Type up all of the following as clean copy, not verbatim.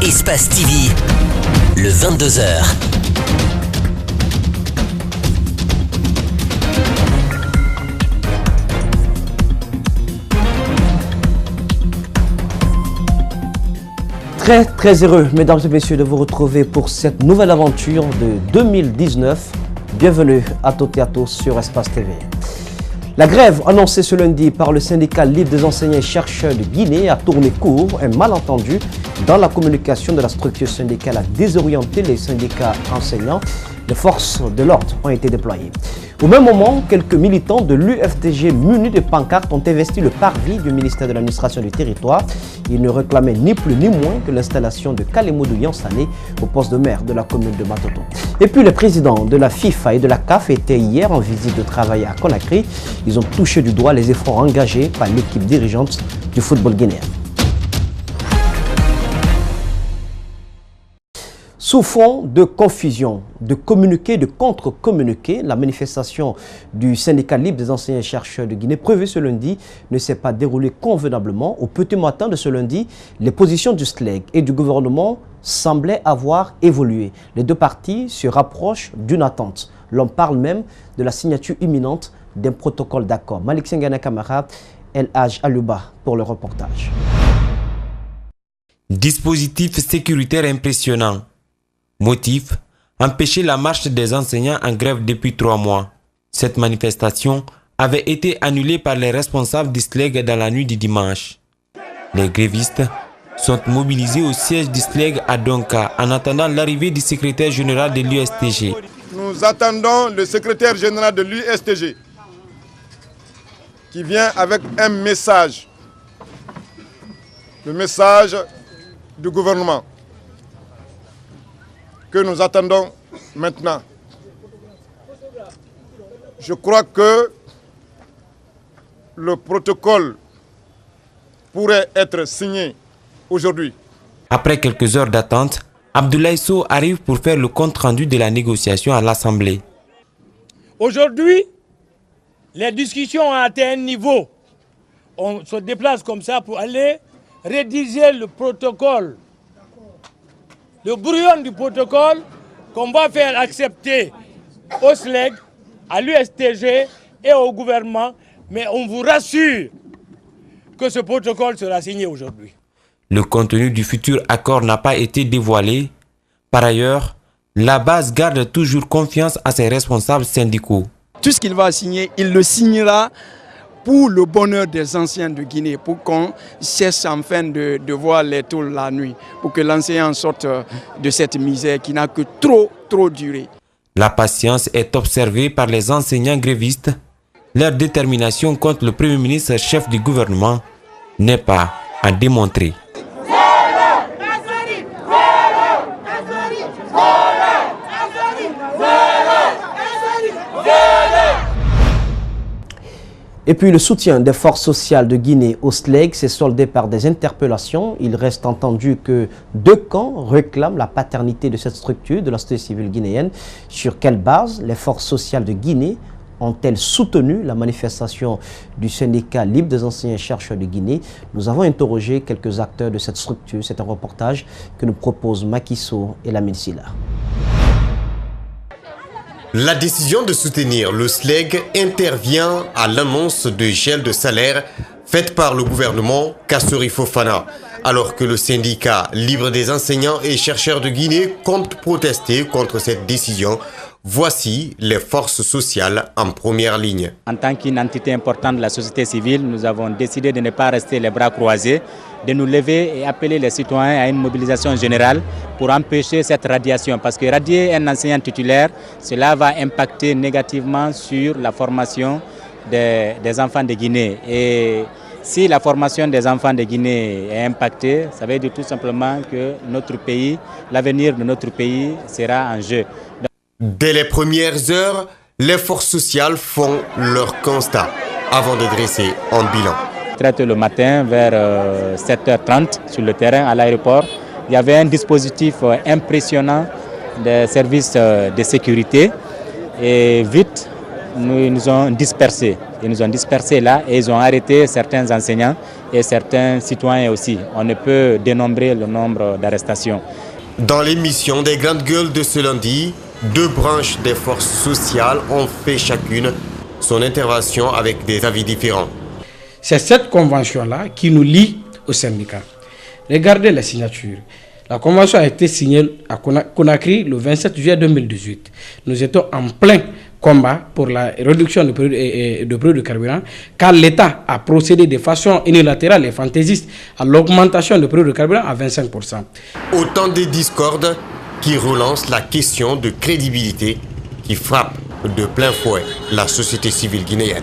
Espace TV, le 22h. Très heureux, mesdames et messieurs, de vous retrouver pour cette nouvelle aventure de 2019. Bienvenue à toutes et à tous sur Espace TV. La grève annoncée ce lundi par le syndicat libre des enseignants et chercheurs de Guinée a tourné court. Un malentendu dans la communication de la structure syndicale a désorienté les syndicats enseignants. Les forces de l'ordre ont été déployées. Au même moment, quelques militants de l'UFDG munis de pancartes ont investi le parvis du ministère de l'administration du territoire. Ils ne réclamaient ni plus ni moins que l'installation de Kalemodou Yansane au poste de maire de la commune de Matoto. Et puis les présidents de la FIFA et de la CAF étaient hier en visite de travail à Conakry. Ils ont touché du doigt les efforts engagés par l'équipe dirigeante du football guinéen. Sous fond de confusion, de communiqué, de contre-communiqué, la manifestation du syndicat libre des enseignants et chercheurs de Guinée prévue ce lundi ne s'est pas déroulée convenablement. Au petit matin de ce lundi, les positions du SLEG et du gouvernement semblaient avoir évolué. Les deux parties se rapprochent d'une attente. L'on parle même de la signature imminente d'un protocole d'accord. Malik Sengana Kamara, El Haj Aluba pour le reportage. Dispositif sécuritaire impressionnant. Motif, empêcher la marche des enseignants en grève depuis 3 mois. Cette manifestation avait été annulée par les responsables du SLEG dans la nuit du dimanche. Les grévistes sont mobilisés au siège du SLEG à Donka en attendant l'arrivée du secrétaire général de l'USTG. Nous attendons le secrétaire général de l'USTG qui vient avec un message. Le message du gouvernement que nous attendons maintenant. Je crois que le protocole pourrait être signé aujourd'hui. Après quelques heures d'attente, Abdoulaye Sow arrive pour faire le compte-rendu de la négociation à l'Assemblée. Aujourd'hui, les discussions ont atteint un niveau. On se déplace comme ça pour aller rédiger le protocole. Le brouillon du protocole qu'on va faire accepter au SLEG, à l'USTG et au gouvernement, mais on vous rassure que ce protocole sera signé aujourd'hui. Le contenu du futur accord n'a pas été dévoilé. Par ailleurs, la base garde toujours confiance à ses responsables syndicaux. Tout ce qu'il va signer, il le signera pour le bonheur des anciens de Guinée, pour qu'on cesse enfin de voir les tôles la nuit, pour que l'enseignant sorte de cette misère qui n'a que trop duré. La patience est observée par les enseignants grévistes. Leur détermination contre le Premier ministre chef du gouvernement n'est pas à démontrer. Et puis le soutien des forces sociales de Guinée au SLEG s'est soldé par des interpellations. Il reste entendu que 2 camps réclament la paternité de cette structure de la société civile guinéenne. Sur quelle base les forces sociales de Guinée ont-elles soutenu la manifestation du syndicat libre des enseignants et chercheurs de Guinée? Nous avons interrogé quelques acteurs de cette structure. C'est un reportage que nous proposent Macky Sow et Lamine Silla. La décision de soutenir le SLEG intervient à l'annonce de gel de salaire faite par le gouvernement Kassori Fofana, alors que le syndicat libre des enseignants et chercheurs de Guinée compte protester contre cette décision. Voici les forces sociales en première ligne. En tant qu'une entité importante de la société civile, nous avons décidé de ne pas rester les bras croisés, de nous lever et appeler les citoyens à une mobilisation générale pour empêcher cette radiation. Parce que radier un enseignant titulaire, cela va impacter négativement sur la formation des enfants de Guinée. Et si la formation des enfants de Guinée est impactée, ça veut dire tout simplement que notre pays, l'avenir de notre pays sera en jeu. Dès les premières heures, les forces sociales font leur constat avant de dresser un bilan. Le matin, vers 7h30, sur le terrain à l'aéroport, il y avait un dispositif impressionnant des services de sécurité. Et vite, ils nous ont dispersés. Ils nous ont dispersés là et ils ont arrêté certains enseignants et certains citoyens aussi. On ne peut dénombrer le nombre d'arrestations. Dans l'émission des grandes gueules de ce lundi, 2 branches des forces sociales ont fait chacune son intervention avec des avis différents. C'est cette convention-là qui nous lie au syndicat. Regardez les signatures. La convention a été signée à Conakry le 27 juillet 2018. Nous étions en plein combat pour la réduction de prix de carburant, car l'État a procédé de façon unilatérale et fantaisiste à l'augmentation du prix de carburant à 25%. Autant de discordes qui relancent la question de crédibilité qui frappe de plein fouet la société civile guinéenne.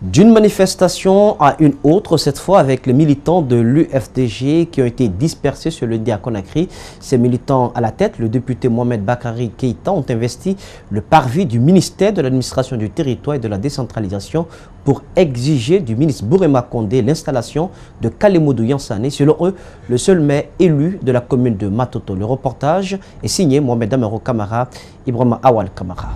D'une manifestation à une autre, cette fois avec les militants de l'UFDG qui ont été dispersés ce lundi à Conakry. Ces militants à la tête, le député Mohamed Bakary Keïta, ont investi le parvis du ministère de l'administration du territoire et de la décentralisation pour exiger du ministre Bourema Condé l'installation de Kalemodou Yansane, selon eux, le seul maire élu de la commune de Matoto. Le reportage est signé Mohamed Amaro Kamara, Ibrahima Awal Kamara.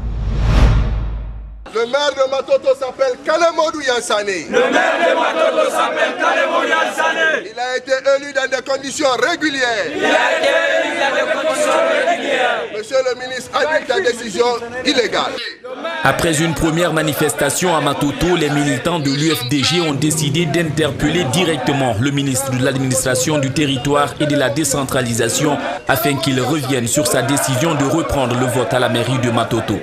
Le maire de Matoto s'appelle Kalemodou Yansane. Le maire de Matoto s'appelle Kalemodou Yansane. Il a été élu dans des conditions régulières. Monsieur le ministre annule ta décision illégale. Après une première manifestation à Matoto, les militants de l'UFDG ont décidé d'interpeller directement le ministre de l'administration du territoire et de la décentralisation afin qu'il revienne sur sa décision de reprendre le vote à la mairie de Matoto.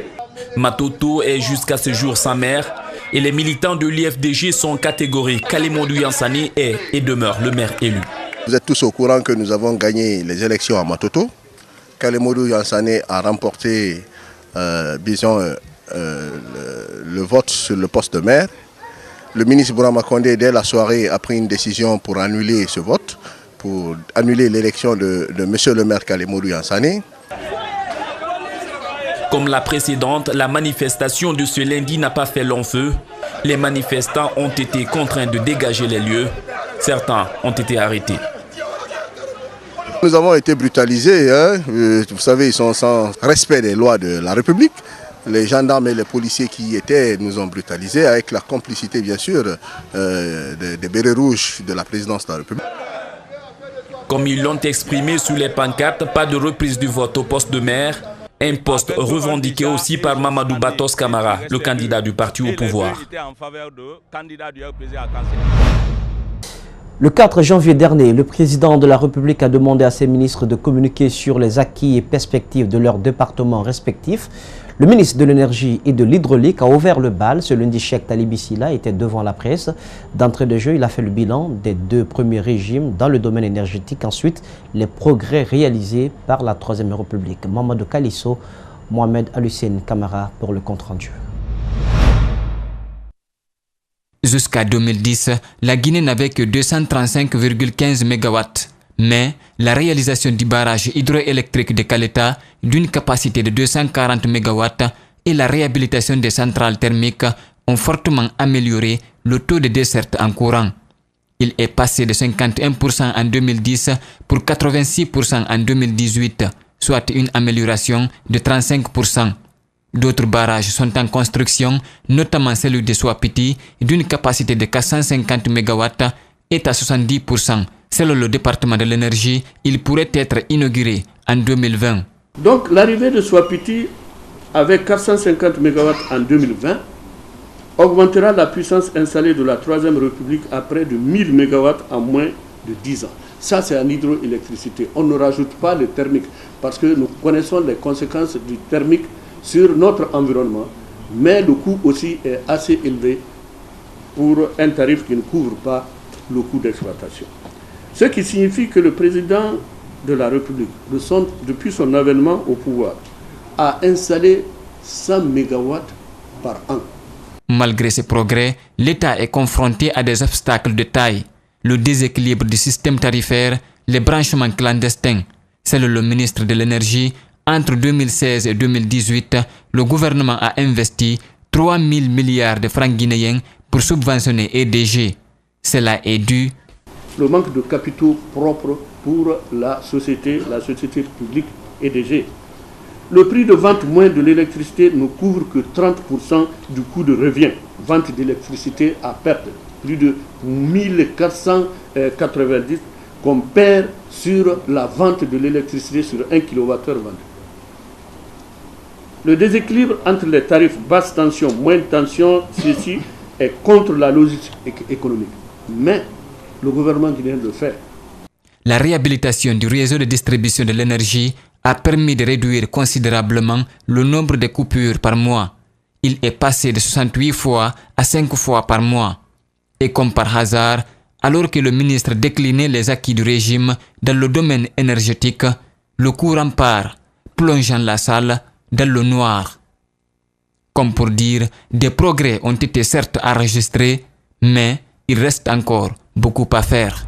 Matoto est jusqu'à ce jour sans maire et les militants de l'UFDG sont catégoriques. Kalemodou Yansane est et demeure le maire élu. Vous êtes tous au courant que nous avons gagné les élections à Matoto. Kalemodou Yansane a remporté le vote sur le poste de maire. Le ministre Bourema Condé, dès la soirée, a pris une décision pour annuler ce vote, pour annuler l'élection de monsieur le maire Kalemodou Yansane. Comme la précédente, la manifestation de ce lundi n'a pas fait long feu. Les manifestants ont été contraints de dégager les lieux. Certains ont été arrêtés. Nous avons été brutalisés. Vous savez, ils sont sans respect des lois de la République. Les gendarmes et les policiers qui y étaient nous ont brutalisés avec la complicité, bien sûr, des bérets rouges de la présidence de la République. Comme ils l'ont exprimé sous les pancartes, pas de reprise du vote au poste de maire. Un poste revendiqué aussi par Mamadou Batos Camara, le candidat du parti au pouvoir. Le 4 janvier dernier, le président de la République a demandé à ses ministres de communiquer sur les acquis et perspectives de leurs départements respectifs. Le ministre de l'Énergie et de l'Hydraulique a ouvert le bal. Ce lundi, Cheikh Talibé Silla était devant la presse. D'entrée de jeu, il a fait le bilan des 2 premiers régimes dans le domaine énergétique. Ensuite, les progrès réalisés par la Troisième République. Mamadou Kalisso, Mohamed Alucine Kamara pour le compte-rendu. Jusqu'à 2010, la Guinée n'avait que 235,15 MW. Mais la réalisation du barrage hydroélectrique de Caleta d'une capacité de 240 MW et la réhabilitation des centrales thermiques ont fortement amélioré le taux de desserte en courant. Il est passé de 51% en 2010 pour 86% en 2018, soit une amélioration de 35%. D'autres barrages sont en construction, notamment celui de Swapiti, d'une capacité de 450 MW, est à 70%. Selon le département de l'énergie, il pourrait être inauguré en 2020. Donc l'arrivée de Swapiti avec 450 MW en 2020 augmentera la puissance installée de la Troisième République à près de 1000 MW en moins de 10 ans. Ça, c'est en hydroélectricité. On ne rajoute pas le thermique parce que nous connaissons les conséquences du thermique sur notre environnement, mais le coût aussi est assez élevé pour un tarif qui ne couvre pas le coût d'exploitation. Ce qui signifie que le président de la République, depuis son avènement au pouvoir, a installé 100 MW par an. Malgré ces progrès, l'État est confronté à des obstacles de taille. Le déséquilibre du système tarifaire, les branchements clandestins. Selon le ministre de l'Énergie, entre 2016 et 2018, le gouvernement a investi 3 000 milliards de francs guinéens pour subventionner EDG. Cela est dû le manque de capitaux propres pour la société publique EDG. Le prix de vente moyen de l'électricité ne couvre que 30% du coût de revient, vente d'électricité à perte. plus de 1490 qu'on perd sur la vente de l'électricité sur 1 kWh vendu. Le déséquilibre entre les tarifs basse tension, moyenne tension, ceci est contre la logique économique. Mais le gouvernement guinéen le fait. La réhabilitation du réseau de distribution de l'énergie a permis de réduire considérablement le nombre de coupures par mois. Il est passé de 68 fois à 5 fois par mois. Et comme par hasard, alors que le ministre déclinait les acquis du régime dans le domaine énergétique, le courant part, plongeant la salle dans le noir. Comme pour dire, des progrès ont été certes enregistrés, mais il reste encore beaucoup à faire.